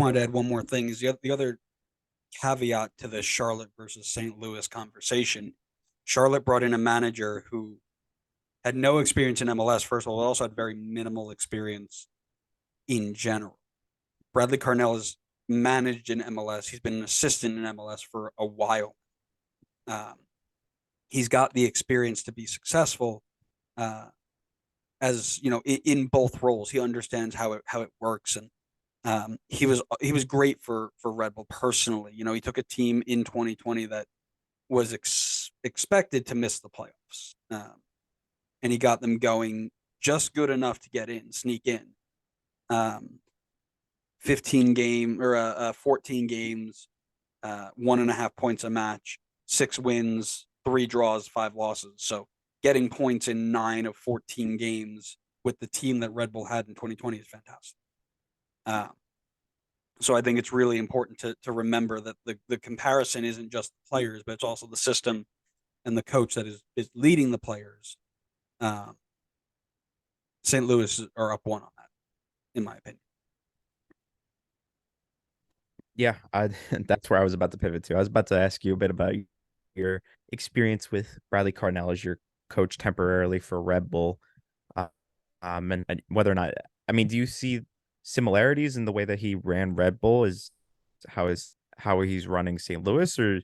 wanted to add one more thing. Is the other caveat to the Charlotte versus St. Louis conversation. Charlotte brought in a manager who had no experience in MLS. First of all, also had very minimal experience in general. Bradley Carnell has managed in MLS. He's been an assistant in MLS for a while. Um, he's got the experience to be successful. As you know, in both roles, he understands how it works, and he was great for Red Bull personally. You know, he took a team in 2020 that was expected to miss the playoffs, and he got them going just good enough to get in, sneak in. Um, 15 game or 14 games, 1.5 points a match, 6 wins, 3 draws, 5 losses. So getting points in 9 of 14 games with the team that Red Bull had in 2020 is fantastic. So I think it's really important to remember that the comparison isn't just the players, but it's also the system and the coach that is leading the players. St. Louis are up one on that, in my opinion. Yeah, that's where I was about to pivot to. I was about to ask you a bit about your experience with Bradley Carnell as your coach temporarily for Red Bull, uh, and whether or not, I mean, do you see similarities in the way that he ran Red Bull is how he's running St. Louis, or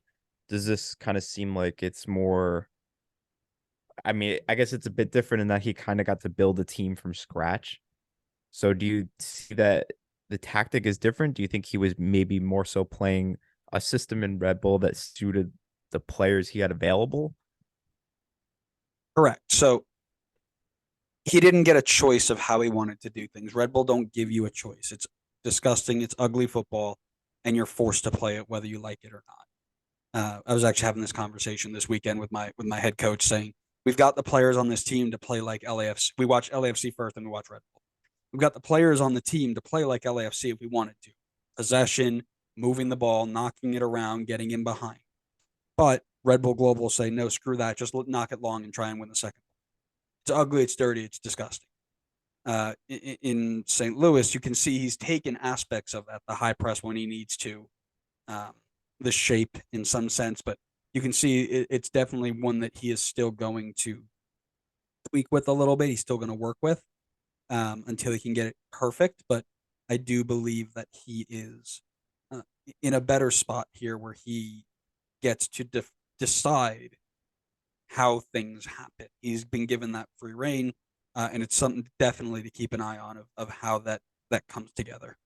does this kind of seem like it's more? I mean, I guess it's a bit different in that he kind of got to build a team from scratch. So do you see that the tactic is different? Do you think he was maybe more so playing a system in Red Bull that suited the players he had available? Correct. So he didn't get a choice of how he wanted to do things. Red Bull don't give you a choice. It's disgusting. It's ugly football, and you're forced to play it whether you like it or not. I was actually having this conversation this weekend with my head coach, saying we've got the players on this team to play like LAFC. We watch LAFC first, and we watch Red Bull. We've got the players on the team to play like LAFC if we wanted to. Possession, moving the ball, knocking it around, getting in behind. But Red Bull Global say no, screw that. Just knock it long and try and win the second. It's ugly. It's dirty. It's disgusting. In St. Louis, you can see he's taken aspects of that, the high press when he needs to, um, the shape in some sense, but you can see it's definitely one that he is still going to tweak with a little bit. He's still going to work with until he can get it perfect. But I do believe that he is uh, in a better spot here where he gets to decide how things happen. He's been given that free reign, and it's something definitely to keep an eye on of how that comes together.